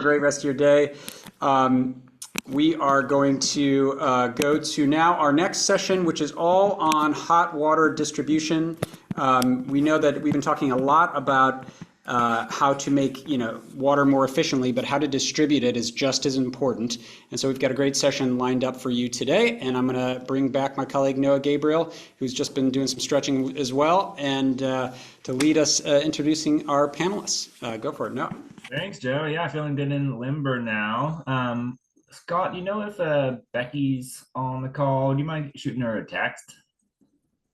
Great rest of your day. We are going to go to now our next session, which is all on hot water distribution. We know that we've been talking a lot about how to make water more efficiently, but how to distribute it is just as important. And so we've got a great session lined up for you today. And I'm going to bring back my colleague Noah Gabriel, who's just been doing some stretching as well, and to lead us introducing our panelists. Go for it, Noah. Thanks, Joe. Yeah, feeling good in limber now. Scott, you know if Becky's on the call, do you mind shooting her a text?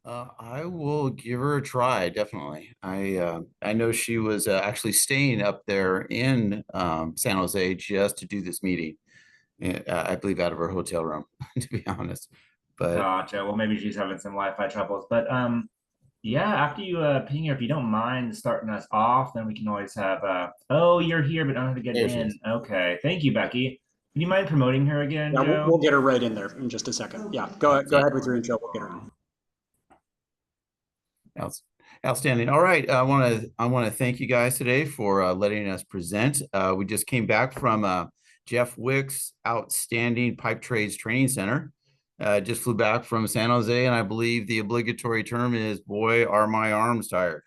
I will give her a try, definitely. I know she was actually staying up there in San Jose just to do this meeting. I believe out of her hotel room, to be honest. But Gotcha. Well, maybe she's having some Wi-Fi troubles. But yeah, after you ping her, if you don't mind starting us off, then we can always have oh, you're here, but don't have to get there she in. is. Okay. Thank you, Becky. Do you mind promoting her again, Yeah, Joe? we'll get her right in there in just a second. Yeah, go ahead with your intro. We'll get her in. Outstanding. All right. I want to thank you guys today for letting us present. We just came back from Jeff Wick's outstanding pipe trades training center. Just flew back from San Jose, and I believe the obligatory term is, boy, are my arms tired.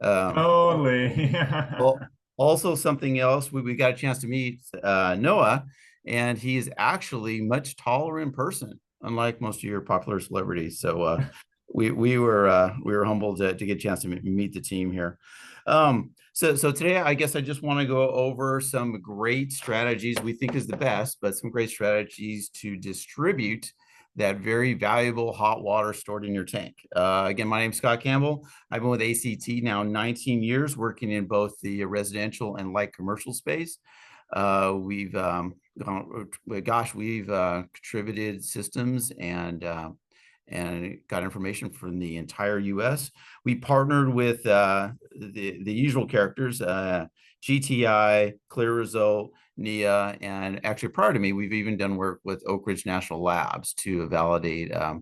Totally. Well, also something else, we got a chance to meet Noah, and he's actually much taller in person, unlike most of your popular celebrities. So we were humbled to get a chance to meet the team here. So today, I guess I just want to go over some great strategies we think is the best, but some great strategies to distribute that very valuable hot water stored in your tank. Again, my name is Scott Campbell. I've been with ACT now 19 years, working in both the residential and light commercial space. We've contributed systems and got information from the entire U.S. We partnered with the usual characters, GTI, Clear Result, NIA, and actually prior to me, we've even done work with Oak Ridge National Labs to validate the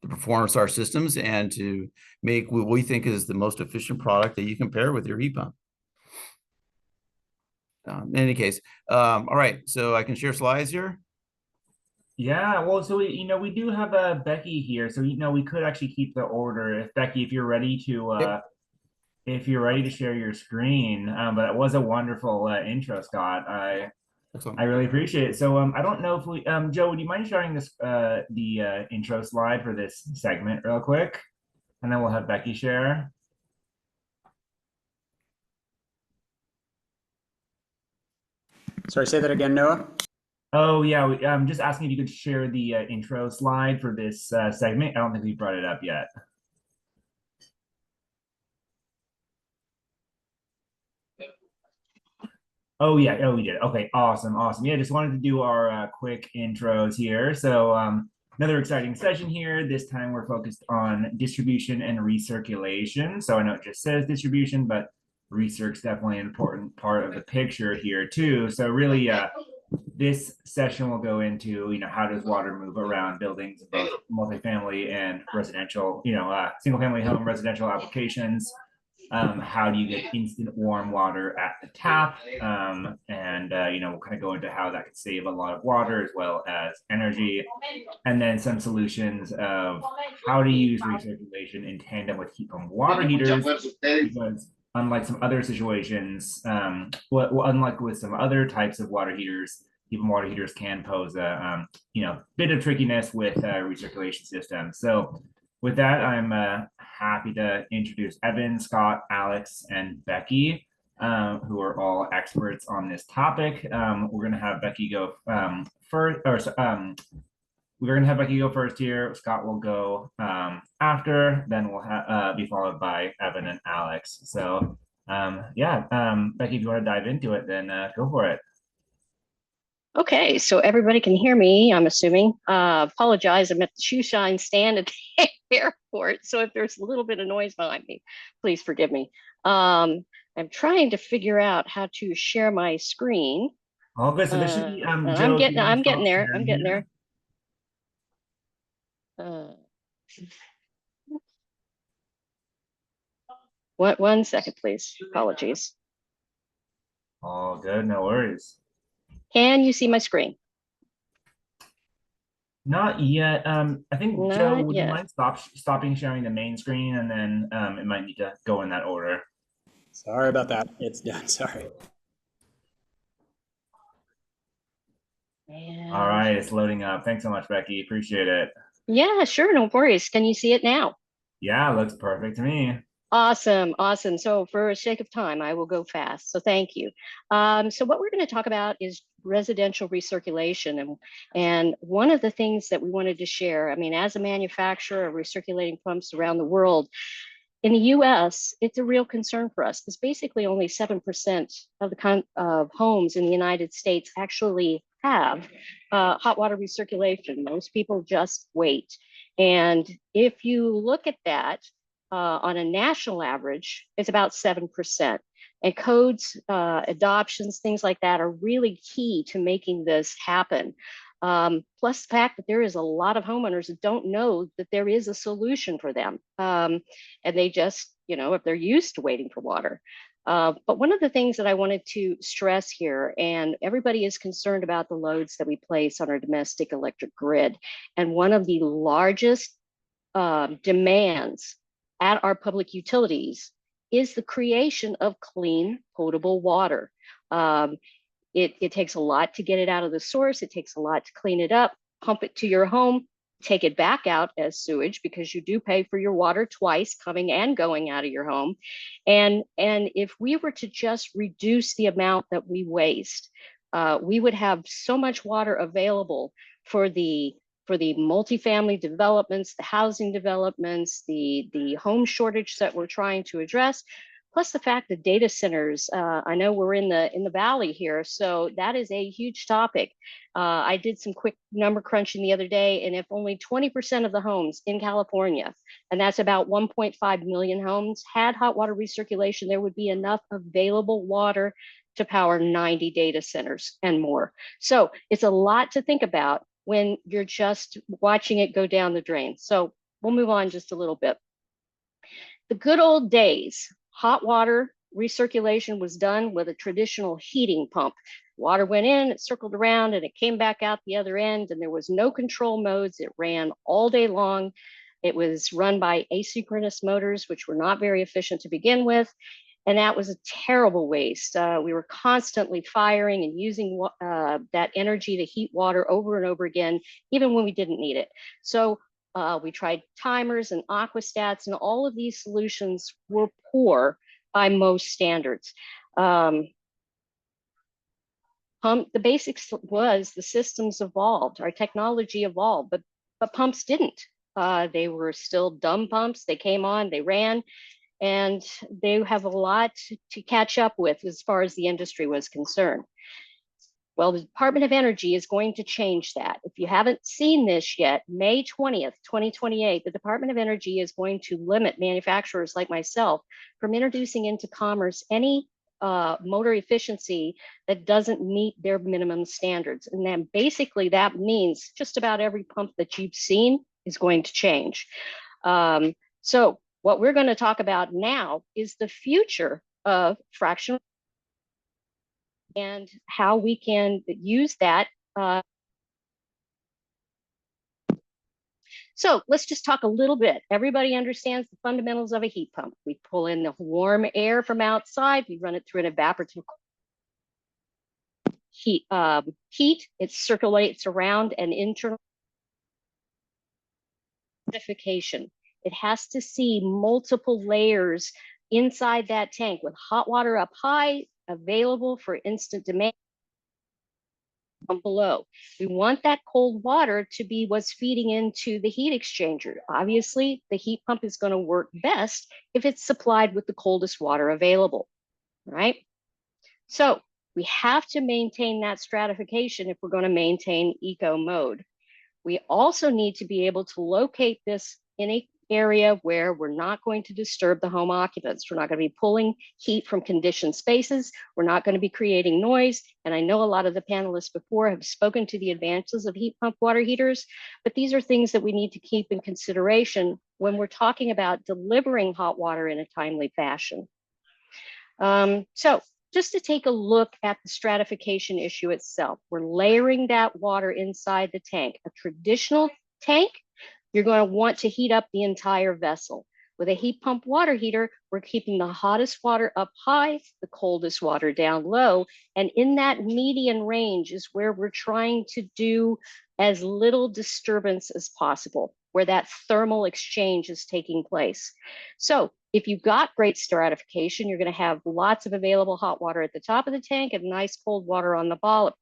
performance of our systems and to make what we think is the most efficient product that you can pair with your heat pump. In any case, all right, so I can share slides here. Yeah, well, so we do have Becky here, so we could actually keep the order if Becky, if you're ready to Yep. if you're ready to share your screen. But it was a wonderful intro, Scott. Excellent. I really appreciate it. So I don't know if we Joe, would you mind sharing this the intro slide for this segment real quick, and then we'll have Becky share. Sorry, say that again, Noah. Oh yeah, I'm just asking if you could share the intro slide for this segment. I don't think we brought it up yet. Oh yeah, oh we did. Okay, awesome, awesome. Yeah, just wanted to do our quick intros here. So another exciting session here. This time we're focused on distribution and recirculation. So I know it just says distribution, but recirc's definitely an important part of the picture here too. So really, this session will go into how does water move around buildings, both multifamily and residential, single family home residential applications. How do you get instant warm water at the tap? And we'll kind of go into how that could save a lot of water as well as energy, and then some solutions of how to use recirculation in tandem with heat pump water heaters, because unlike some other situations, unlike with some other types of water heaters, heat pump water heaters can pose a bit of trickiness with recirculation systems. So with that, I'm happy to introduce Evan, Scott, Alex, and Becky, who are all experts on this topic. We're going to have Becky go first, we're going to have Becky go first here. Scott will go after, then we'll be followed by Evan and Alex. So Becky, if you want to dive into it, then go for it. Okay, so everybody can hear me, I'm assuming. Apologize, I'm at the shoe shine stand at the airport, so if there's a little bit of noise behind me, please forgive me. I'm trying to figure out how to share my screen. All good. So this should be Joe, I'm getting there. I'm getting there. One second, please. Apologies. All good, no worries. Can you see my screen? Not yet. I think Joe, Not would you yet. mind stopping sharing the main screen, and then it might need to go in that order. Sorry about that. It's done. Sorry. All right, it's loading up. Thanks so much, Becky. Appreciate it. Yeah, sure, no worries. Can you see it now? Yeah, looks perfect to me. Awesome, awesome. So for sake of time, I will go fast. So thank you. So what we're going to talk about is residential recirculation. And one of the things that we wanted to share, I mean, as a manufacturer of recirculating pumps around the world, in the US, it's a real concern for us because basically only 7% of the homes in the United States actually have hot water recirculation. Most people just wait. And if you look at that on a national average, it's about 7%. And codes, adoptions, things like that are really key to making this happen. Plus the fact that there is a lot of homeowners that don't know that there is a solution for them. And they just, you know, if they're used to waiting for water. But one of the things that I wanted to stress here, and everybody is concerned about the loads that we place on our domestic electric grid. And one of the largest demands at our public utilities is the creation of clean, potable water. It takes a lot to get it out of the source. It takes a lot to clean it up, pump it to your home, take it back out as sewage because you do pay for your water twice coming and going out of your home. And if we were to just reduce the amount that we waste, we would have so much water available for the multifamily developments, the housing developments, the home shortage that we're trying to address. Plus the fact that data centers, I know we're in the valley here, so that is a huge topic. I did some quick number crunching the other day, and if only 20% of the homes in California, and that's about 1.5 million homes, had hot water recirculation, there would be enough available water to power 90 data centers and more. So it's a lot to think about when you're just watching it go down the drain. So we'll move on just a little bit. The good old days, hot water recirculation was done with a traditional heating pump. Water went in, it circled around, and it came back out the other end, and there was no control modes. It ran all day long. It was run by asynchronous motors, which were not very efficient to begin with. And that was a terrible waste. We were constantly firing and using that energy to heat water over and over again, even when we didn't need it. So we tried timers and aquastats, and all of these solutions were poor by most standards. The basics was the systems evolved, our technology evolved, but pumps didn't. They were still dumb pumps. They came on, they ran, and they have a lot to catch up with as far as the industry was concerned. Well, the Department of Energy is going to change that. If you haven't seen this yet, May 20th, 2028, the Department of Energy is going to limit manufacturers like myself from introducing into commerce any motor efficiency that doesn't meet their minimum standards. And then basically that means just about every pump that you've seen is going to change. So what we're going to talk about now is the future of fractional and how we can use that. So let's just talk a little bit. Everybody understands the fundamentals of a heat pump. We pull in the warm air from outside, we run it through an evaporative heat. It circulates around an internal acidification. It has to see multiple layers inside that tank with hot water up high, available for instant demand below. We want that cold water to be what's feeding into the heat exchanger. Obviously, the heat pump is going to work best if it's supplied with the coldest water available, right? So we have to maintain that stratification if we're going to maintain eco mode. We also need to be able to locate this in an area where we're not going to disturb the home occupants. We're not going to be pulling heat from conditioned spaces. We're not going to be creating noise. And I know a lot of the panelists before have spoken to the advantages of heat pump water heaters, but these are things that we need to keep in consideration when we're talking about delivering hot water in a timely fashion. So just to take a look at the stratification issue itself. We're layering that water inside the tank. A traditional tank, you're going to want to heat up the entire vessel. With a heat pump water heater, we're keeping the hottest water up high, the coldest water down low. And in that median range is where we're trying to do as little disturbance as possible, where that thermal exchange is taking place. So if you've got great stratification, you're going to have lots of available hot water at the top of the tank and nice cold water on the bottom.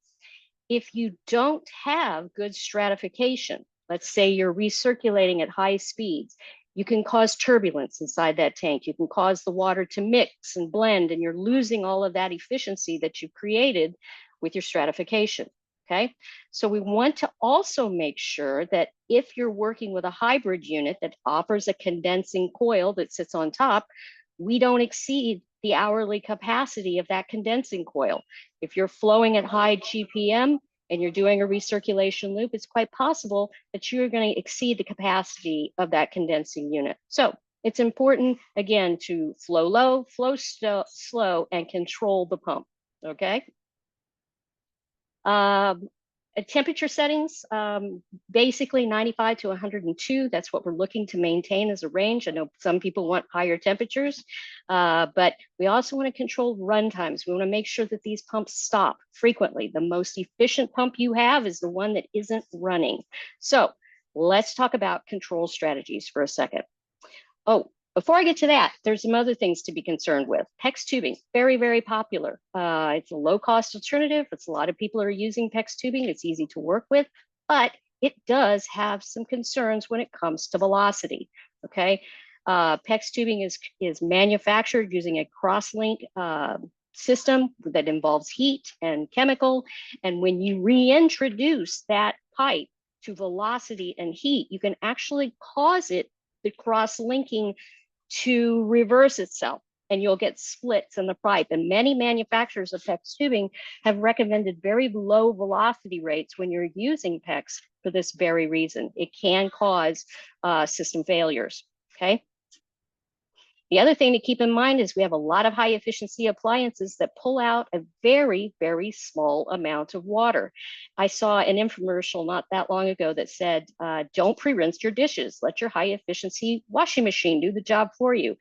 If you don't have good stratification, let's say you're recirculating at high speeds, you can cause turbulence inside that tank. You can cause the water to mix and blend, and you're losing all of that efficiency that you created with your stratification. Okay, so we want to also make sure that if you're working with a hybrid unit that offers a condensing coil that sits on top, we don't exceed the hourly capacity of that condensing coil. If you're flowing at high GPM and you're doing a recirculation loop, it's quite possible that you're going to exceed the capacity of that condensing unit. So it's important, again, to flow low, flow slow, and control the pump, okay? Temperature settings, basically 95 to 102. That's what we're looking to maintain as a range. I know some people want higher temperatures, but we also want to control run times. We want to make sure that these pumps stop frequently. The most efficient pump you have is the one that isn't running. So let's talk about control strategies for a second. Oh, before I get to that, there's some other things to be concerned with. PEX tubing, very, very popular. It's a low-cost alternative. It's a lot of people are using PEX tubing. It's easy to work with, but it does have some concerns when it comes to velocity, okay? PEX tubing is manufactured using a cross-link system that involves heat and chemical, and when you reintroduce that pipe to velocity and heat, you can actually cause it, the cross-linking, to reverse itself, and you'll get splits in the pipe. And many manufacturers of PEX tubing have recommended very low velocity rates when you're using PEX for this very reason. It can cause system failures, okay? The other thing to keep in mind is we have a lot of high efficiency appliances that pull out a very, very small amount of water. I saw an infomercial not that long ago that said, don't pre-rinse your dishes. Let your high efficiency washing machine do the job for you.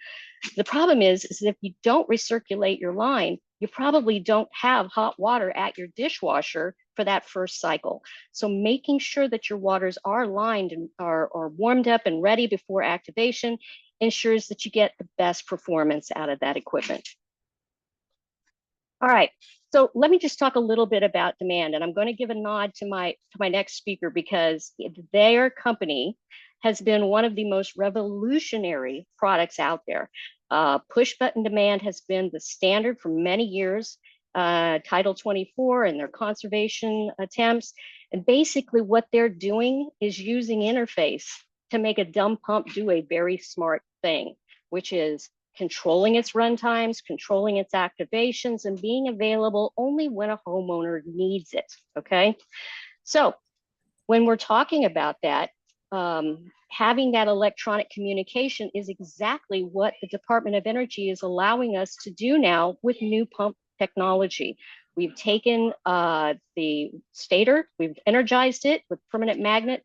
The problem is if you don't recirculate your line, you probably don't have hot water at your dishwasher for that first cycle. So making sure that your waters are lined and are warmed up and ready before activation ensures that you get the best performance out of that equipment. All right, so let me just talk a little bit about demand, and I'm going to give a nod to my next speaker because their company has been one of the most revolutionary products out there. Push button demand has been the standard for many years. Title 24 and their conservation attempts, and basically what they're doing is using interface to make a dumb pump do a very smart thing, which is controlling its run times, controlling its activations, and being available only when a homeowner needs it, okay? So when we're talking about that, having that electronic communication is exactly what the Department of Energy is allowing us to do now with new pump technology. We've taken the stator, we've energized it with permanent magnet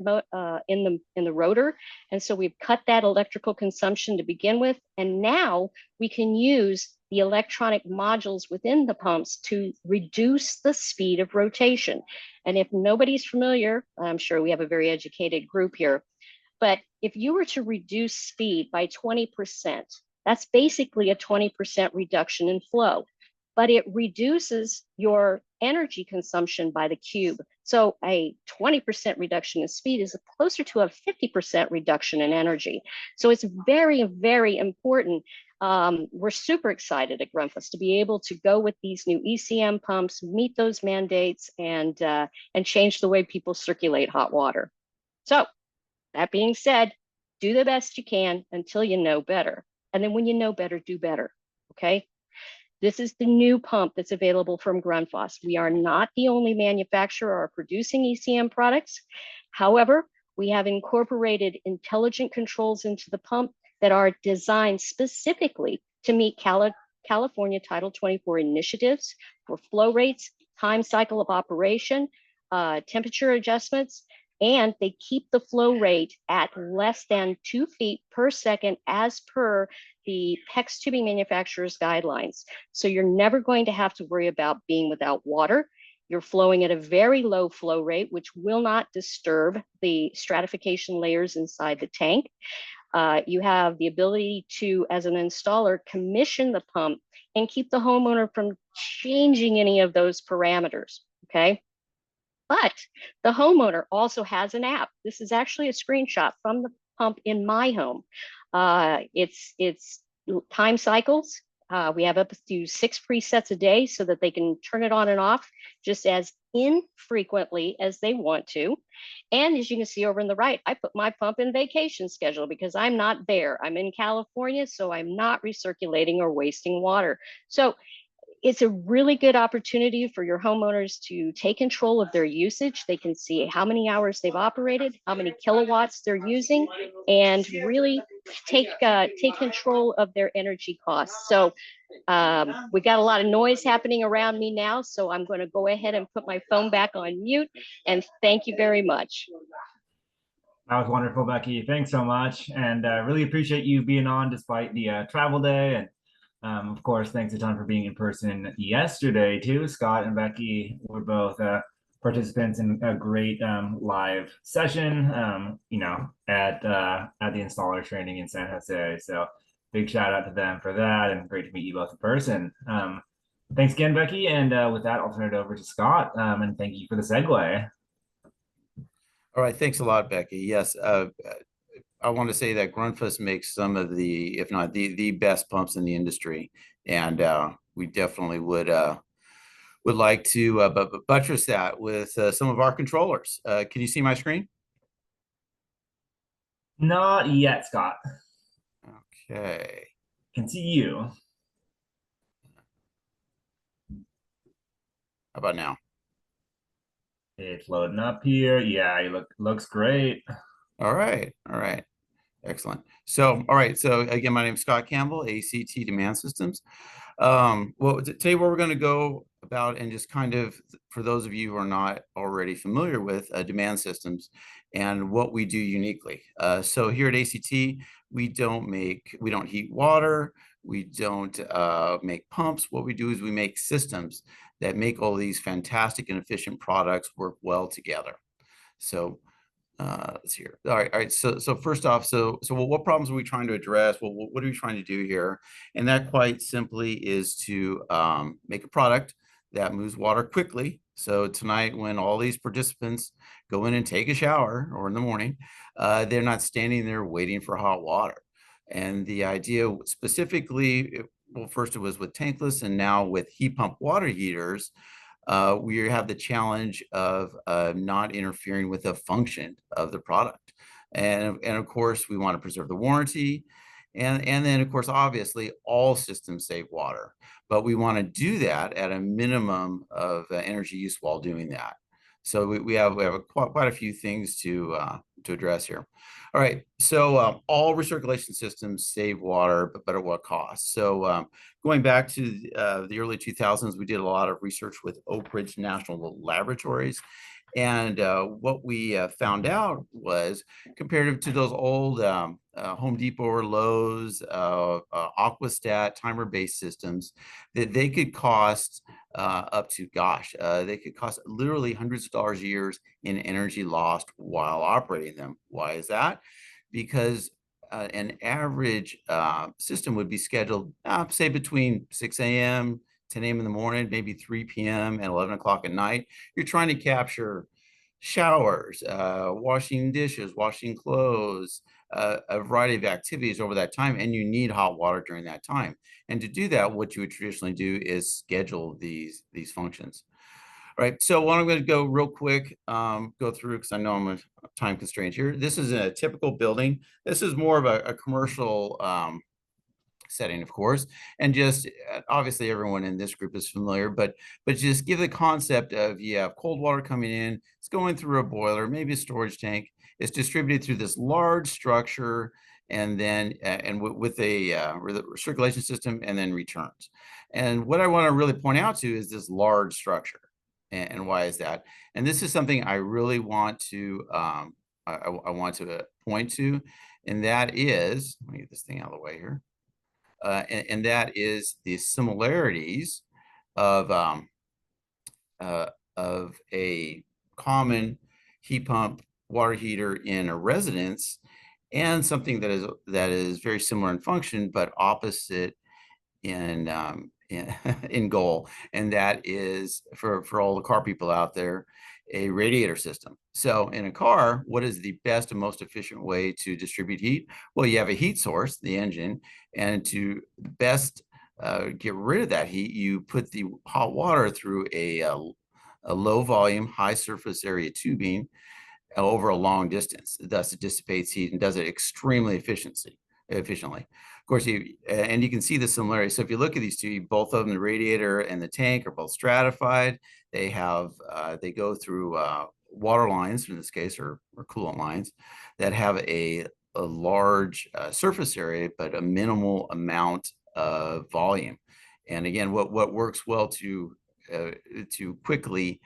in the rotor, and so we've cut that electrical consumption to begin with, and now we can use the electronic modules within the pumps to reduce the speed of rotation. And if nobody's familiar, I'm sure we have a very educated group here, but if you were to reduce speed by 20%, that's basically a 20% reduction in flow, but it reduces your energy consumption by the cube. So a 20% reduction in speed is closer to a 50% reduction in energy. So it's very, very important. We're super excited at Grundfos to be able to go with these new ECM pumps, meet those mandates, and change the way people circulate hot water. So that being said, do the best you can until you know better. And then when you know better, do better, okay? This is the new pump that's available from Grundfos. We are not the only manufacturer or producing ECM products. However, we have incorporated intelligent controls into the pump that are designed specifically to meet California Title 24 initiatives for flow rates, time cycle of operation, temperature adjustments, and they keep the flow rate at less than 2 feet per second as per the PEX tubing manufacturer's guidelines. So you're never going to have to worry about being without water. You're flowing at a very low flow rate, which will not disturb the stratification layers inside the tank. You have the ability to, as an installer, commission the pump and keep the homeowner from changing any of those parameters, okay? But the homeowner also has an app. This is actually a screenshot from the pump in my home. It's time cycles. We have up to 6 presets a day so that they can turn it on and off just as infrequently as they want to. And as you can see over on the right, I put my pump in vacation schedule because I'm not there. I'm in California, so I'm not recirculating or wasting water. So it's a really good opportunity for your homeowners to take control of their usage. They can see how many hours they've operated, how many kilowatts they're using, and really take control of their energy costs. So we got a lot of noise happening around me now, so I'm going to go ahead and put my phone back on mute. And thank you very much. That was wonderful, Becky. Thanks so much. And really appreciate you being on despite the travel day. And of course, thanks a ton for being in person yesterday too. Scott and Becky were both participants in a great live session, you know, at the installer training in San Jose. So big shout out to them for that, and great to meet you both in person. Thanks again, Becky. And with that, I'll turn it over to Scott. And thank you for the segue. All right, thanks a lot, Becky. Yes, I want to say that Grundfos makes some of the, if not the best pumps in the industry, and we definitely would like to buttress that with some of our controllers. Can you see my screen? Not yet, Scott. Okay. Can see you. How about now? It's loading up here. Yeah, you looks great. All right. All right. Excellent. So, all right. So again, my name is Scott Campbell, ACT Demand Systems. Well, today what we're going to go about, and just kind of for those of you who are not already familiar with demand systems and what we do uniquely. So here at ACT, we don't heat water. We don't make pumps. What we do is we make systems that make all these fantastic and efficient products work well together. So let's see here. All right. So first off, what problems are we trying to address? Well, what are we trying to do here? And that quite simply is to make a product that moves water quickly. So tonight, when all these participants go in and take a shower, or in the morning, they're not standing there waiting for hot water. And the idea specifically, well, first it was with tankless, and now with heat pump water heaters, we have the challenge of not interfering with the function of the product. And of course, we want to preserve the warranty. And then, of course, obviously, all systems save water. But we want to do that at a minimum of energy use while doing that. So we have quite a few things to address here. All right, so all recirculation systems save water, but at what cost? So going back to the early 2000s, we did a lot of research with Oak Ridge National Laboratories. And what we found out was, comparative to those old Home Depot or Lowe's, Aquastat timer-based systems, that they could cost up to, they could cost literally hundreds of dollars a year in energy lost while operating them. Why is that? Because an average system would be scheduled, say, between 6 a.m., 10 a.m. in the morning, maybe 3 p.m. and 11 o'clock at night. You're trying to capture showers, washing dishes, washing clothes, a variety of activities over that time, and you need hot water during that time. And to do that, what you would traditionally do is schedule these functions. All right, so what I'm going to go real quick, go through, because I know I'm a time constraint here. This is a typical building. This is more of a commercial setting, of course, and just obviously everyone in this group is familiar, but just give the concept of, you have cold water coming in, it's going through a boiler, maybe a storage tank, it's distributed through this large structure, and then with a recirculation system, and then returns. And what I want to really point out to is this large structure, and why is that? And this is something I really want to I want to point to, and that is, let me get this thing out of the way here, and that is the similarities of a common heat pump water heater in a residence, and something that is very similar in function but opposite in in goal, and that is for all the car people out there, a radiator system. So in a car, what is the best and most efficient way to distribute heat? Well, you have a heat source, the engine, and to best get rid of that heat, you put the hot water through a low volume, high surface area tubing over a long distance. Thus, it dissipates heat and does it extremely efficiently. Of course, you can see the similarity. So if you look at these two, both of them, the radiator and the tank, are both stratified. They have they go through water lines in this case, or coolant lines that have a large surface area, but a minimal amount of volume. And again, what works well to quickly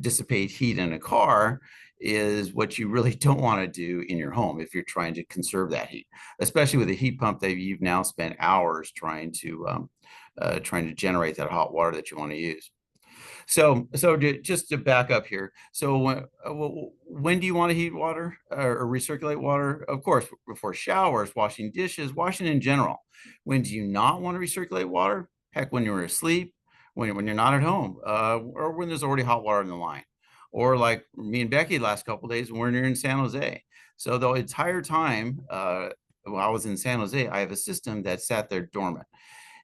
dissipate heat in a car is what you really don't want to do in your home if you're trying to conserve that heat, especially with a heat pump that you've now spent hours trying to generate that hot water that you want to use. So just to back up here, so when do you want to heat water or recirculate water? Of course, before showers, washing dishes, washing in general. When do you not want to recirculate water? Heck, when you're asleep, when you're not at home, or when there's already hot water in the line, or like me and Becky last couple of days when we're in San Jose. So the entire time while I was in San Jose, I have a system that sat there dormant.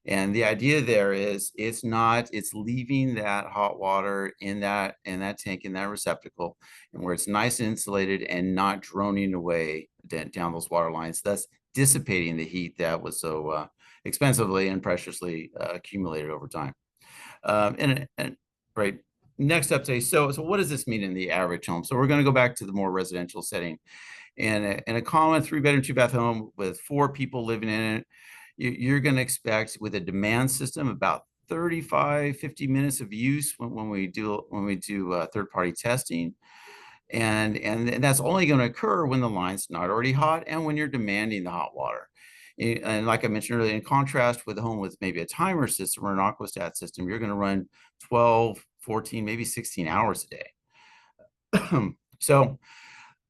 And the idea there is it's leaving that hot water in that tank, in that receptacle, and where it's nice and insulated and not droning away down those water lines, thus dissipating the heat that was so expensively and preciously accumulated over time. And right, next up today, so what does this mean in the average home? So we're going to go back to the more residential setting. In a common 3-bedroom, 2-bath home with 4 people living in it, you're going to expect, with a demand system, about 35-50 minutes of use when we do third-party testing, and that's only going to occur when the line's not already hot and when you're demanding the hot water. And like I mentioned earlier, in contrast with a home with maybe a timer system or an aquastat system, you're going to run 12, 14, maybe 16 hours a day.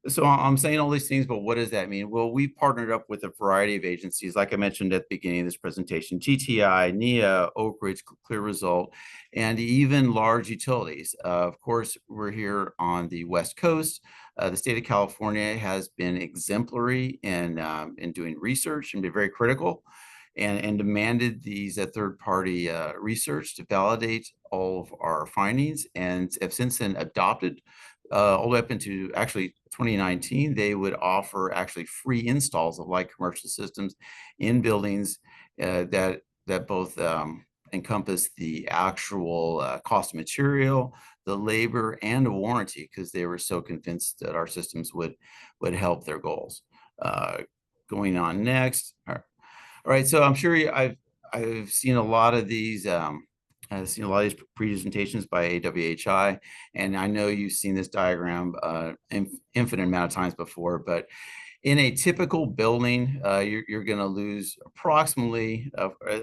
So I'm saying all these things, but what does that mean? Well, we partnered up with a variety of agencies, like I mentioned at the beginning of this presentation: TTI, NEA, Oak Ridge, Clear Result, and even large utilities. Of course, we're here on the West Coast. The state of California has been exemplary in doing research and been very critical, and demanded these third-party research to validate all of our findings, and have since then adopted all the way up into actually 2019, they would offer actually free installs of light commercial systems in buildings that both encompass the actual cost of material, the labor, and a warranty, because they were so convinced that our systems would help their goals. Going on next. All right, so I'm sure I've seen a lot of these. I've seen a lot of these presentations by HPWH, and I know you've seen this diagram infinite amount of times before, but in a typical building, you're going to lose approximately,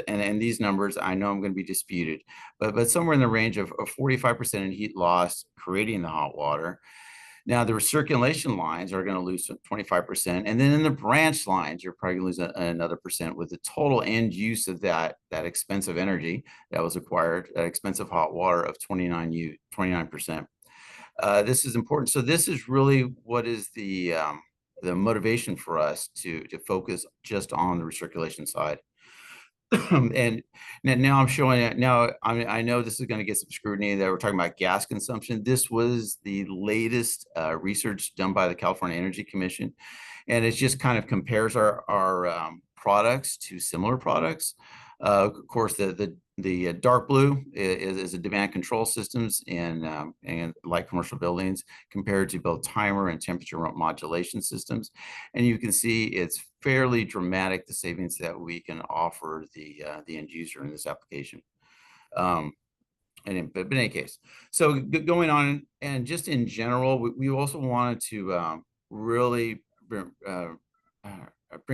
and these numbers I know I'm going to be disputed, but somewhere in the range of 45% in heat loss creating the hot water. Now, the recirculation lines are going to lose 25%. And then in the branch lines, you're probably going to lose another percent, with the total end use of that expensive energy that was acquired, that expensive hot water, of 29%. This is important. So this is really what is the motivation for us to focus just on the recirculation side. And now I'm showing it. Now, I know this is going to get some scrutiny, that we're talking about gas consumption. This was the latest research done by the California Energy Commission, and it just kind of compares our products to similar products. Of course, the dark blue is a demand control systems and light commercial buildings, compared to both timer and temperature modulation systems. And you can see it's fairly dramatic, the savings that we can offer the end user in this application. But in any case, so going on, and just in general, we also wanted to really bring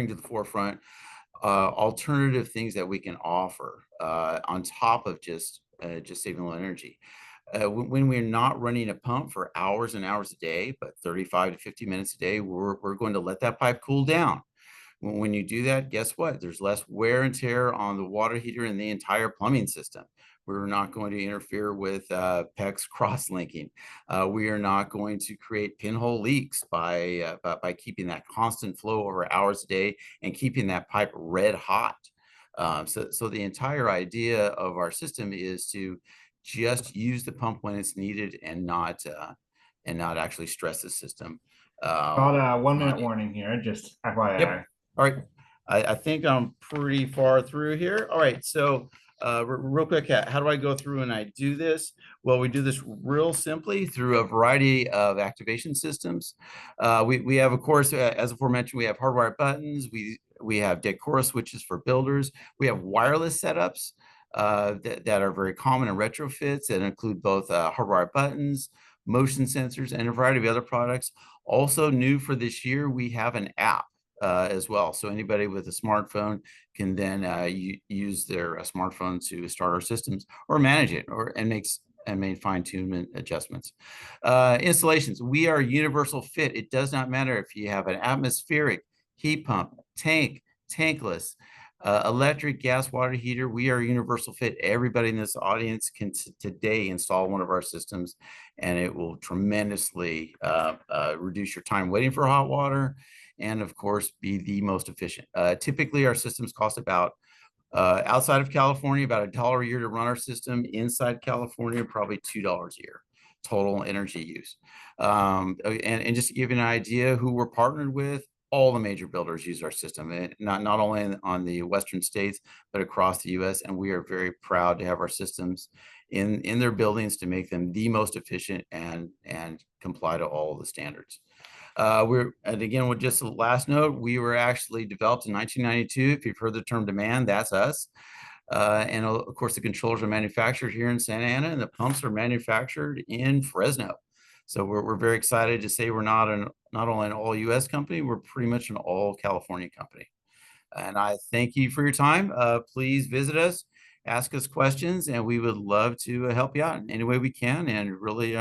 to the forefront alternative things that we can offer on top of just saving a little energy. When we're not running a pump for hours and hours a day, but 35 to 50 minutes a day, we're going to let that pipe cool down. When you do that, guess what? There's less wear and tear on the water heater and the entire plumbing system. We're not going to interfere with PEX cross-linking. We are not going to create pinhole leaks by keeping that constant flow over hours a day and keeping that pipe red hot. So the entire idea of our system is to just use the pump when it's needed and not actually stress the system. About a 1 minute warning here, just FYI. Yep. All right. I think I'm pretty far through here. All right. So real quick, how do I go through and I do this? Well, we do this real simply through a variety of activation systems. We have, of course, as aforementioned, we have hardwired buttons. We have Decora switches for builders. We have wireless setups that are very common in retrofits that include both hardwired buttons, motion sensors, and a variety of other products. Also new for this year, we have an app as well. So anybody with a smartphone can then use their smartphone to start our systems or manage it and make fine-tune adjustments. Installations, we are universal fit. It does not matter if you have an atmospheric, heat pump, tank, tankless, electric, gas, water heater. We are universal fit. Everybody in this audience can today install one of our systems, and it will tremendously reduce your time waiting for hot water, and of course be the most efficient. Typically our systems cost about outside of California about $1 a year to run our system. Inside California, probably $2 a year total energy use. And just to give you an idea who we're partnered with, all the major builders use our system, and not only on the Western states, but across the US. And we are very proud to have our systems in their buildings to make them the most efficient and comply to all of the standards. And again, with just the last note, we were actually developed in 1992. If you've heard the term demand, that's us. And of course, the controllers are manufactured here in Santa Ana, and the pumps are manufactured in Fresno. So we're very excited to say we're not only an all US company, we're pretty much an all California company. And I thank you for your time. Please visit us, ask us questions, and we would love to help you out in any way we can and really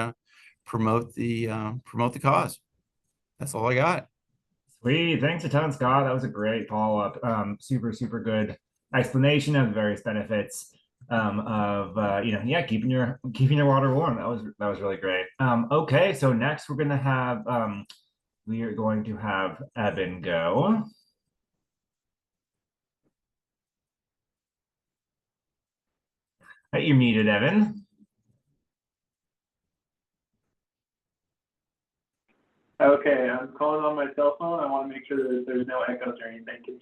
promote the cause. That's all I got. Sweet. Thanks a ton, Scott. That was a great follow-up. Super, super good explanation of the various benefits of keeping your water warm. That was really great. Okay, so next we are going to have Evan go. Hey, you're muted, Evan. Okay, I'm calling on my cell phone. I want to make sure that there's no echoes or anything. Can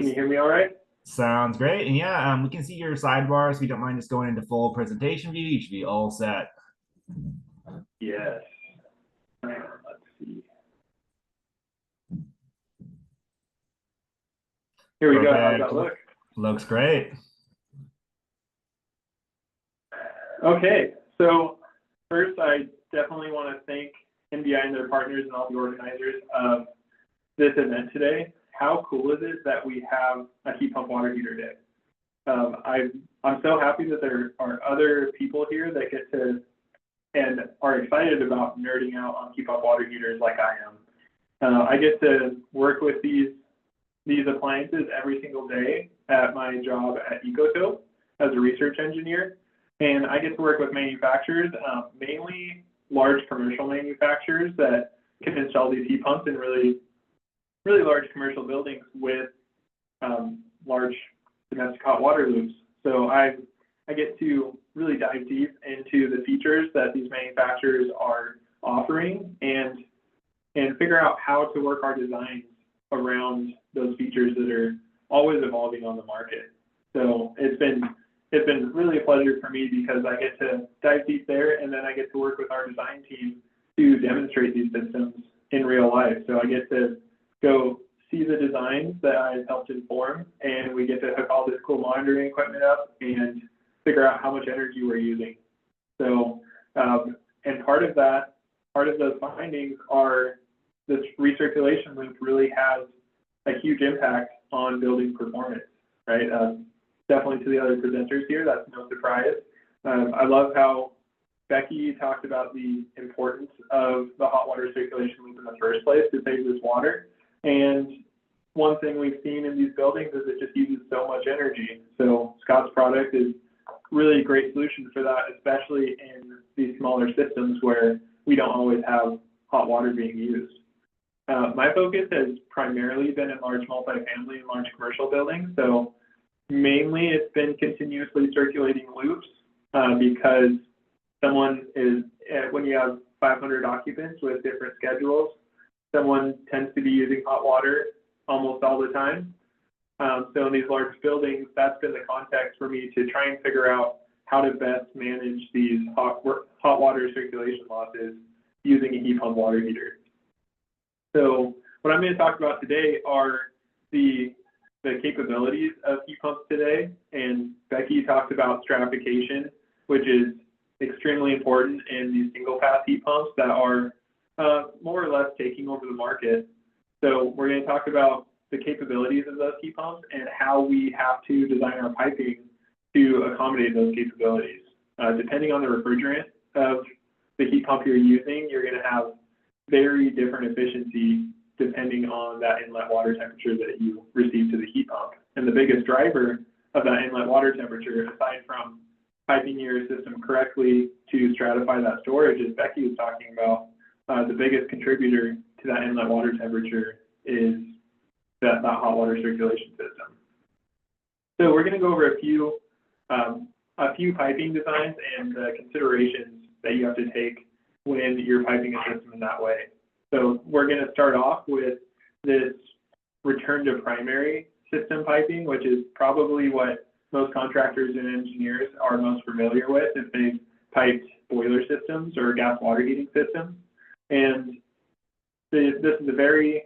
you hear me all right? Sounds great. And yeah, we can see your sidebar, so if you don't mind just going into full presentation view, you should be all set. Yes. Let's see. Here we go. How does that look? Looks great. Okay, so first I definitely want to thank NBI and their partners and all the organizers of this event today. How cool is it that we have a heat pump water heater day? I'm so happy that there are other people here that get to and are excited about nerding out on heat pump water heaters like I am. I get to work with these appliances every single day at my job at Ecotope as a research engineer, and I get to work with manufacturers, mainly large commercial manufacturers that can install these heat pumps in really large commercial buildings with large domestic hot water loops. So I get to really dive deep into the features that these manufacturers are offering and figure out how to work our designs around those features that are always evolving on the market. So it's been really a pleasure for me because I get to dive deep there, and then I get to work with our design team to demonstrate these systems in real life. So I get to go see the designs that I've helped inform, and we get to hook all this cool monitoring equipment up and figure out how much energy we're using. So, and part of those findings are this recirculation loop really has a huge impact on building performance, right? Definitely to the other presenters here, that's no surprise. I love how Becky talked about the importance of the hot water circulation loop in the first place to save this water. And one thing we've seen in these buildings is it just uses so much energy. So Scott's product is really a great solution for that, especially in these smaller systems where we don't always have hot water being used. My focus has primarily been in large multifamily and large commercial buildings. So mainly it's been continuously circulating loops because someone is, when you have 500 occupants with different schedules, someone tends to be using hot water almost all the time. So in these large buildings, that's been the context for me to try and figure out how to best manage these hot water circulation losses using a heat pump water heater. So what I'm going to talk about today are the capabilities of heat pumps today. And Becky talked about stratification, which is extremely important in these single pass heat pumps that are more or less taking over the market. So we're going to talk about the capabilities of those heat pumps and how we have to design our piping to accommodate those capabilities. Depending on the refrigerant of the heat pump you're using, you're going to have very different efficiency depending on that inlet water temperature that you receive to the heat pump. And the biggest driver of that inlet water temperature, aside from piping your system correctly to stratify that storage, as Becky was talking about, the biggest contributor to that inlet water temperature is that hot water circulation system. So we're going to go over a few piping designs and considerations that you have to take when you're piping a system in that way. So we're going to start off with this return to primary system piping, which is probably what most contractors and engineers are most familiar with if they've piped boiler systems or gas water heating systems. And this is a very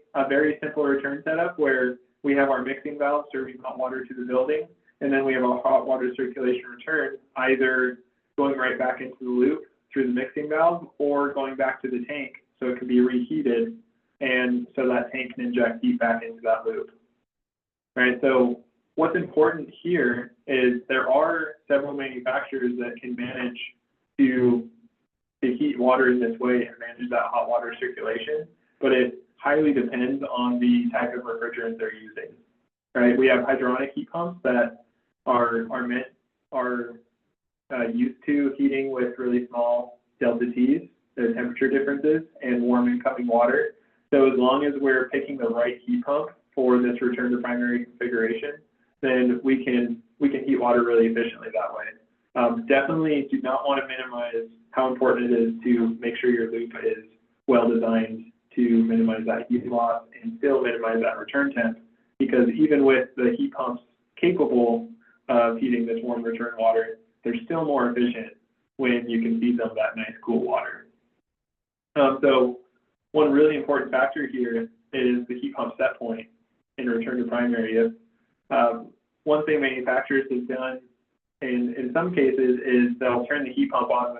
simple return setup where we have our mixing valve serving hot water to the building, and then we have a hot water circulation return, either going right back into the loop through the mixing valve or going back to the tank so it can be reheated, and so that tank can inject heat back into that loop. Right. So what's important here is there are several manufacturers that can manage to heat water in this way and manage that hot water circulation, but it highly depends on the type of refrigerant they're using. Right. We have hydronic heat pumps that are used to heating with really small delta T's, the temperature differences, and warm incoming water. So as long as we're picking the right heat pump for this return to primary configuration, then we can heat water really efficiently that way. Definitely do not want to minimize how important it is to make sure your loop is well designed to minimize that heat loss and still minimize that return temp, because even with the heat pumps capable of heating this warm return water, they're still more efficient when you can feed them that nice cool water. So one really important factor here is the heat pump set point in return to primary. One thing manufacturers have done in some cases is they'll turn the heat pump on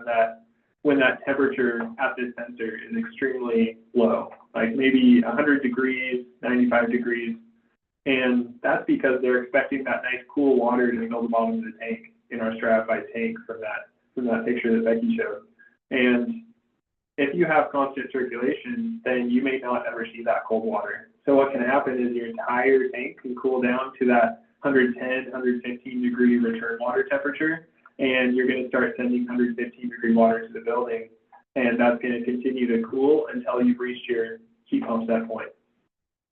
when that temperature at this sensor is extremely low, like maybe 100 degrees, 95 degrees. And that's because they're expecting that nice cool water to fill the bottom of the tank in our stratified tank from that picture that Becky showed. And if you have constant circulation, then you may not ever see that cold water. So what can happen is your entire tank can cool down to that 110, 115 degree return water temperature, and you're going to start sending 115 degree water to the building, and that's going to continue to cool until you've reached your heat pump set point.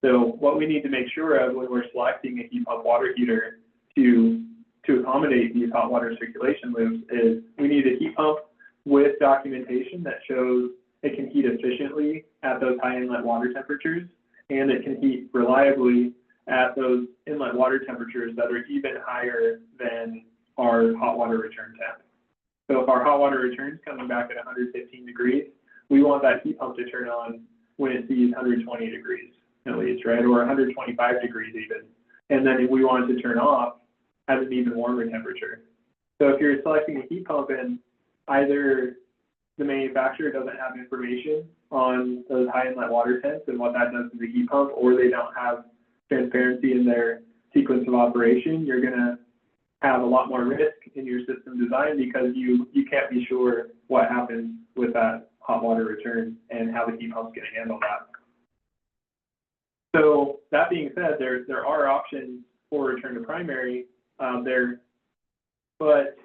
So what we need to make sure of when we're selecting a heat pump water heater to accommodate these hot water circulation loops is we need a heat pump with documentation that shows it can heat efficiently at those high inlet water temperatures, and it can heat reliably at those inlet water temperatures that are even higher than our hot water return temp. So if our hot water return is coming back at 115 degrees, we want that heat pump to turn on when it sees 120 degrees. at least, right? Or 125 degrees even. And then if we wanted to turn off, has an even warmer temperature. So if you're selecting a heat pump and either the manufacturer doesn't have information on those high inlet water temps and what that does to the heat pump, or they don't have transparency in their sequence of operation, you're going to have a lot more risk in your system design because you can't be sure what happens with that hot water return and how the heat pump's going to handle that. So that being said, there are options for return to primary there, but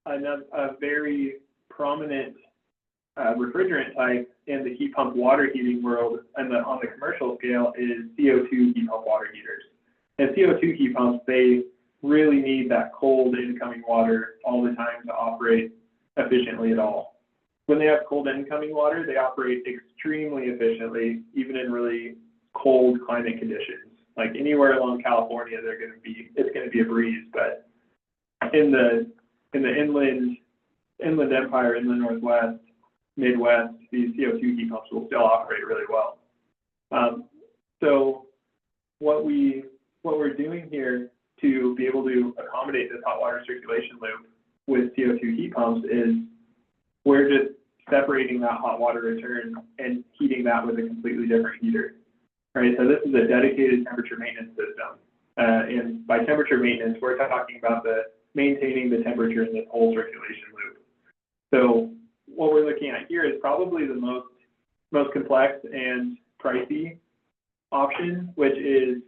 a very prominent refrigerant type in the heat pump water heating world and on the commercial scale is CO2 heat pump water heaters. And CO2 heat pumps, they really need that cold incoming water all the time to operate efficiently at all. When they have cold incoming water, they operate extremely efficiently, even in really cold climate conditions. Like anywhere along California, it's going to be a breeze, but in the inland empire, inland Northwest, Midwest, these CO2 heat pumps will still operate really well. So what we're doing here to be able to accommodate this hot water circulation loop with CO2 heat pumps is we're just separating that hot water return and heating that with a completely different heater, right? So this is a dedicated temperature maintenance system. And by temperature maintenance, we're talking about maintaining the temperature in this whole circulation loop. So what we're looking at here is probably the most complex and pricey option, which is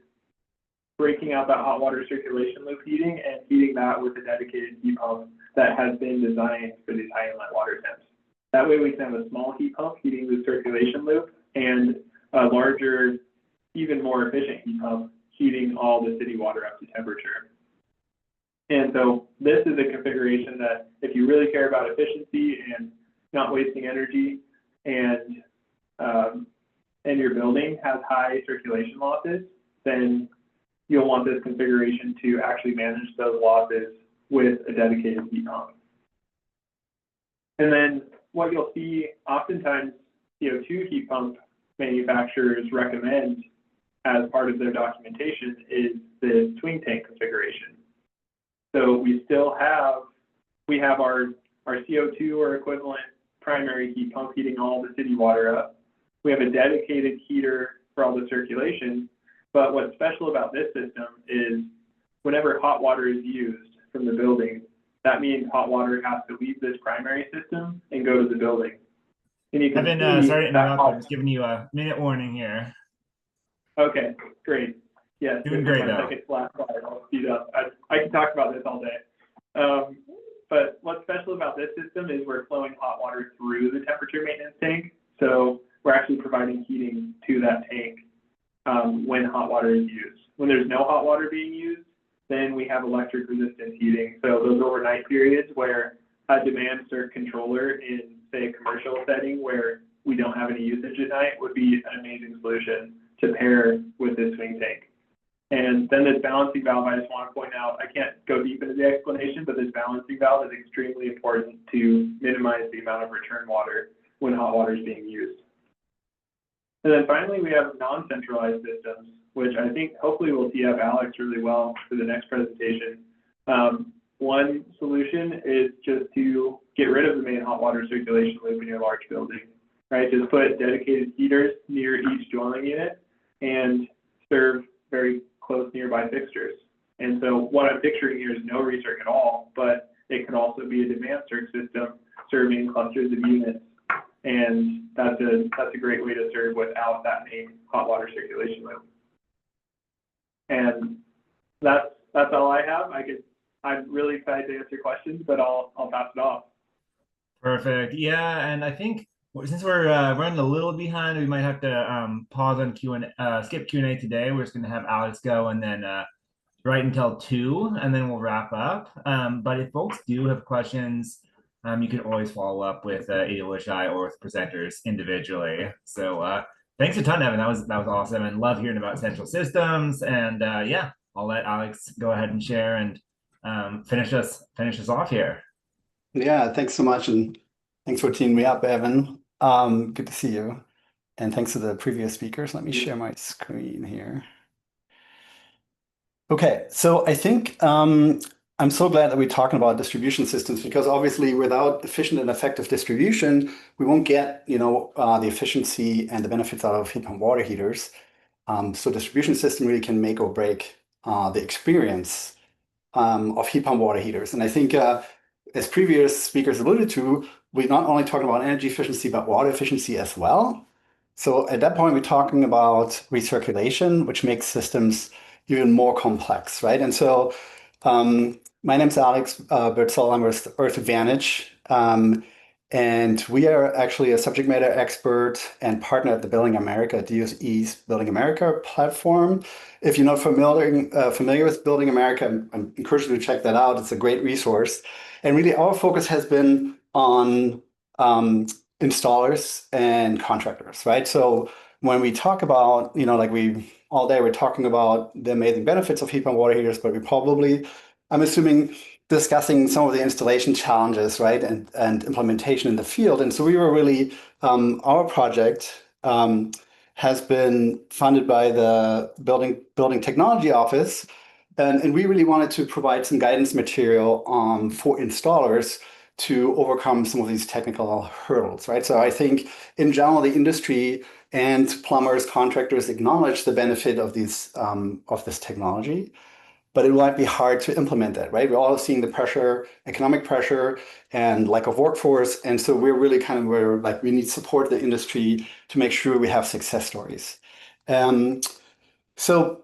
breaking out that hot water circulation loop heating and heating that with a dedicated heat pump that has been designed for these high inlet water temps. That way we can have a small heat pump heating the circulation loop and a larger, even more efficient heat pump heating all the city water up to temperature. And so this is a configuration that if you really care about efficiency and not wasting energy and your building has high circulation losses, then you'll want this configuration to actually manage those losses with a dedicated heat pump. And then what you'll see oftentimes CO2 heat pump manufacturers recommend as part of their documentation is the swing tank configuration. So we have our CO2 or equivalent primary heat pump heating all the city water up. We have a dedicated heater for all the circulation. But what's special about this system is whenever hot water is used from the building, that means hot water has to leave this primary system and go to the building. And you can sorry to interrupt, I'm just giving you a minute warning here. Okay, great. Yes, doing great though. I'll speed up. I can talk about this all day. But what's special about this system is we're flowing hot water through the temperature maintenance tank. So we're actually providing heating to that tank when hot water is used. When there's no hot water being used, then we have electric resistance heating. So those overnight periods where a demand surge controller in, say, a commercial setting where we don't have any usage at night would be an amazing solution to pair with this swing tank. And then this balancing valve, I just want to point out, I can't go deep into the explanation, but this balancing valve is extremely important to minimize the amount of return water when hot water is being used. And then finally, we have non-centralized systems, which I think hopefully we'll tee up Alex really well for the next presentation. One solution is just to get rid of the main hot water circulation loop in your large building, right? Just put dedicated heaters near each dwelling unit and serve very close nearby fixtures. And so what I'm picturing here is no recirc at all, but it could also be a demand surge system serving clusters of units. And that's a great way to serve without that main hot water circulation loop. And that's all I have. I'm really excited to answer questions, but I'll pass it off. Perfect. Yeah, and I think since we're running a little behind, we might have to pause on skip Q&A today. We're just going to have Alex go and then right until 2, and then we'll wrap up. But if folks do have questions, you can always follow up with HPWH or with presenters individually. So thanks a ton, Evan. That was awesome, and love hearing about central systems. And yeah, I'll let Alex go ahead and share and finish us off here. Yeah, thanks so much, and thanks for teaming me up, Evan. Good to see you. And thanks to the previous speakers. Let me share my screen here. Okay, so I think I'm so glad that we're talking about distribution systems, because obviously without efficient and effective distribution, we won't get the efficiency and the benefits out of heat pump water heaters. So distribution system really can make or break the experience of heat pump water heaters. And I think as previous speakers alluded to, we're not only talking about energy efficiency, but water efficiency as well. So at that point, we're talking about recirculation, which makes systems even more complex, right? And so my name's Alex Boetzel. I'm with Earth Advantage. And we are actually a subject matter expert and partner at the Building America, DOE's Building America platform. If you're not familiar with Building America, I'm encouraging you to check that out. It's a great resource. And really, our focus has been on installers and contractors, right? So when we talk about, like all day we're talking about the amazing benefits of heat pump water heaters, but we probably, I'm assuming, discussing some of the installation challenges, right, and implementation in the field. And so we were really, our project has been funded by the Building Technology Office, and we really wanted to provide some guidance material for installers to overcome some of these technical hurdles, right? So I think in general, the industry and plumbers, contractors acknowledge the benefit of these of this technology, but it might be hard to implement that, right? We're all seeing the pressure, economic pressure, and lack of workforce, and so we're really where we need to support the industry to make sure we have success stories. So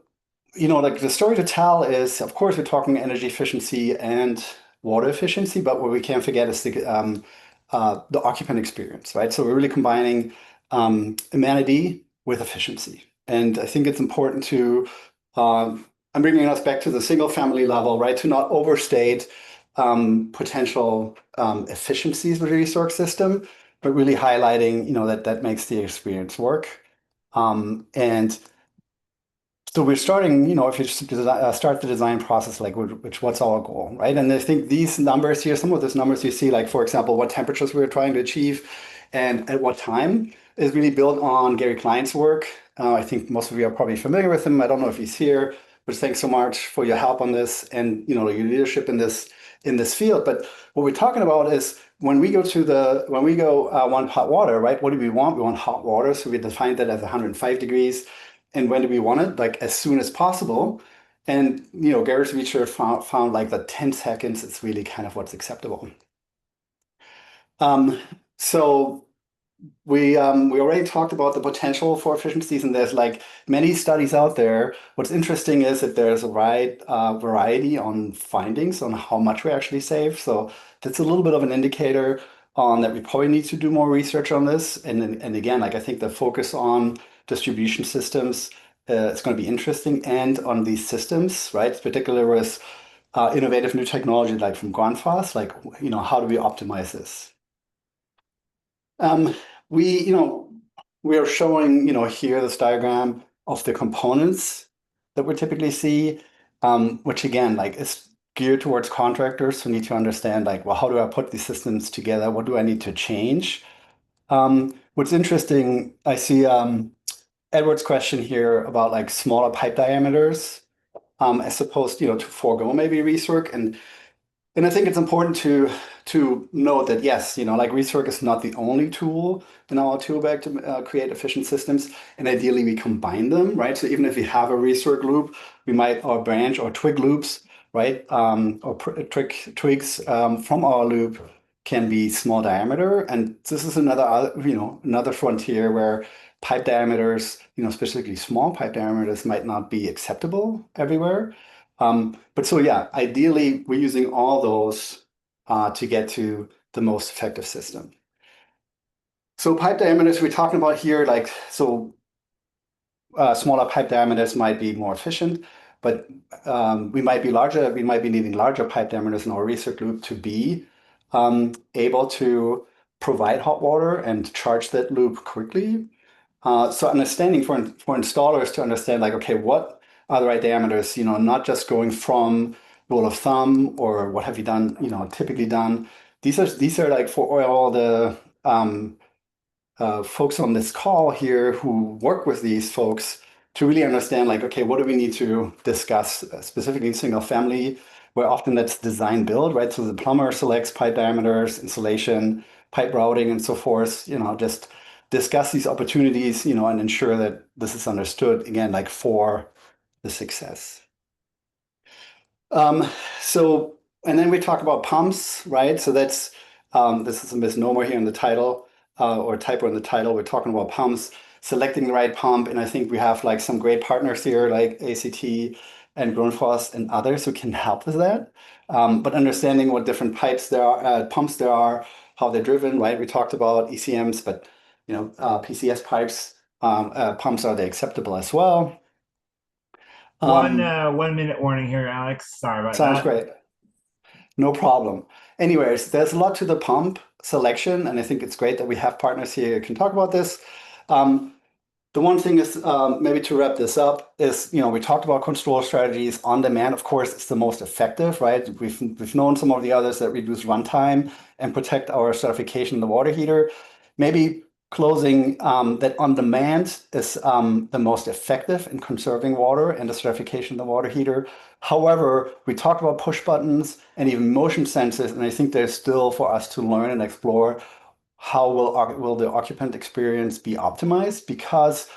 the story to tell is, of course, we're talking energy efficiency and water efficiency, but what we can't forget is the occupant experience, right? So we're really combining amenity with efficiency. And I think it's important to, I'm bringing us back to the single family level, right? To not overstate potential efficiencies with a resource system, but really highlighting, that makes the experience work. And so we're starting, if you start the design process, what's our goal, right? And I think these numbers here, some of those numbers you see, for example, what temperatures we're trying to achieve and at what time, is really built on Gary Klein's work. I think most of you are probably familiar with him. I don't know if he's here, but thanks so much for your help on this and your leadership in this field. But what we're talking about is when we go want hot water, right? What do we want? We want hot water, so we define that as 105 degrees. And when do we want it? As soon as possible. And Gary's research found the 10 seconds is really kind of what's acceptable. So we already talked about the potential for efficiencies, and there's many studies out there. What's interesting is that there's a wide variety on findings on how much we actually save. So that's a little bit of an indicator on that we probably need to do more research on this. And again, I think the focus on distribution systems is going to be interesting, and on these systems, right? Particularly with innovative new technology from Grundfos, how do we optimize this? We are showing here this diagram of the components that we typically see, which again is geared towards contractors who need to understand well, how do I put these systems together? What do I need to change? What's interesting, I see Edward's question here about smaller pipe diameters, as opposed to forego maybe rework, and I think it's important to note that yes, rework is not the only tool in our tool bag to create efficient systems, and ideally we combine them, right? So even if we have a rework loop, we might or branch or twig loops, right? Or twigs from our loop can be small diameter, and this is another frontier where pipe diameters, specifically small pipe diameters, might not be acceptable everywhere. But so yeah, ideally we're using all those to get to the most effective system. So pipe diameters we're talking about here, smaller pipe diameters might be more efficient, but we might be needing larger pipe diameters in our rework loop to be able to provide hot water and charge that loop quickly. So understanding for installers to understand okay, what are the right diameters, not just going from rule of thumb or what have you done, typically done. These are for all the folks on this call here who work with these folks to really understand, like, okay, what do we need to discuss specifically single family, where often that's design build, right? So the plumber selects pipe diameters, insulation, pipe routing, and so forth. Just discuss these opportunities, and ensure that this is understood again, like for the success. So, and then we talk about pumps, right? So that's this is a misnomer here in the title, or typo in the title. We're talking about pumps, selecting the right pump, and I think we have like some great partners here, like ACT and Grundfos and others who can help with that. But understanding what different pumps there are, how they're driven, right? We talked about ECMs, but PCS pipes, pumps, are they acceptable as well? 1 minute warning here, Alex. Sorry about that. Sounds great. No problem. Anyways, there's a lot to the pump selection, and I think it's great that we have partners here who can talk about this. The one thing is, maybe to wrap this up, is we talked about control strategies. On demand, of course, it's the most effective, right? We've known some of the others that reduce runtime and protect our certification in the water heater. Maybe closing that on demand is the most effective in conserving water and the certification of the water heater. However, we talked about push buttons and even motion sensors, and I think there's still for us to learn and explore how will the occupant experience be optimized, because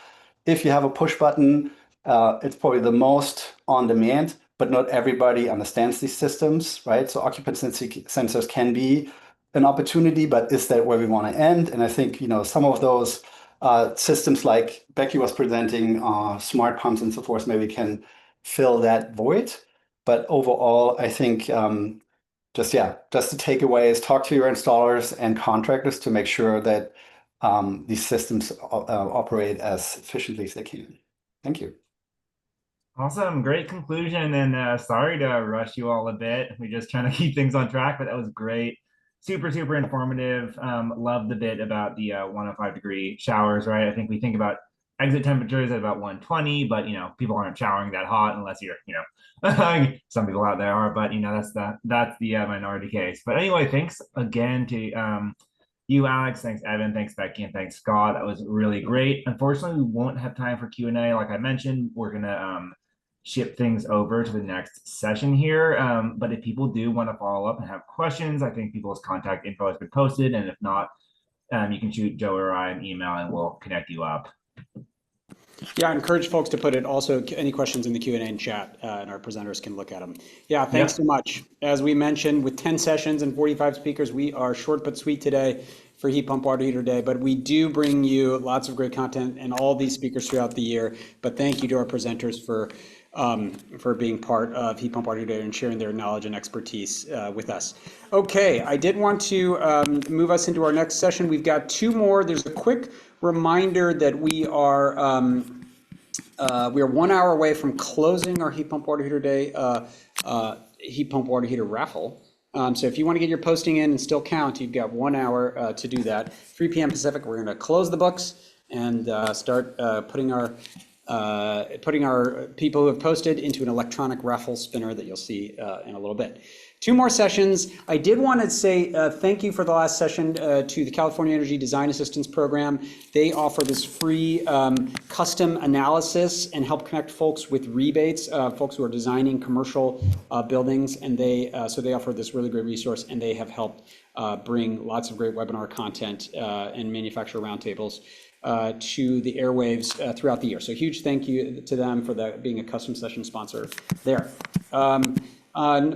if you have a push button, it's probably the most on demand, but not everybody understands these systems, right? So occupancy sensors can be an opportunity, but is that where we want to end? And I think some of those systems, like Becky was presenting, smart pumps and so forth, maybe can fill that void. But overall, I think just the takeaway is talk to your installers and contractors to make sure that these systems operate as efficiently as they can. Thank you. Awesome, great conclusion, and sorry to rush you all a bit. We're just trying to keep things on track, but that was great. Super informative. Love the bit about the 105-degree showers, right? I think we think about exit temperatures at about 120, but people aren't showering that hot unless you're some people out there are, but that's the minority case. But anyway, thanks again to you, Alex. Thanks, Evan. Thanks, Becky, and thanks, Scott. That was really great. Unfortunately, we won't have time for Q&A. Like I mentioned, we're gonna ship things over to the next session here. But if people do want to follow up and have questions, I think people's contact info has been posted, and if not, you can shoot Joe or I an email and we'll connect you up. Yeah, I encourage folks to put it also any questions in the Q&A and chat, and our presenters can look at them. Yeah, thanks so much. As we mentioned, with 10 sessions and 45 speakers, we are short but sweet today for Heat Pump Water Heater Day, but we do bring you lots of great content and all these speakers throughout the year. But thank you to our presenters for being part of Heat Pump Water Heater Day and sharing their knowledge and expertise with us. Okay, I did want to move us into our next session. We've got two more. There's a quick reminder that we are 1 hour away from closing our Heat Pump Water Heater Day Heat Pump Water Heater raffle. So if you want to get your posting in and still count, you've got 1 hour to do that. 3 p.m. Pacific, we're going to close the books and start putting our people who have posted into an electronic raffle spinner that you'll see in a little bit. 2 more sessions. I did want to say thank you for the last session to the California Energy Design Assistance Program. They offer this free custom analysis and help connect folks with rebates, folks who are designing commercial buildings, and so they offer this really great resource, and they have helped bring lots of great webinar content and manufacturer roundtables to the airwaves throughout the year. So huge thank you to them for being a custom session sponsor there.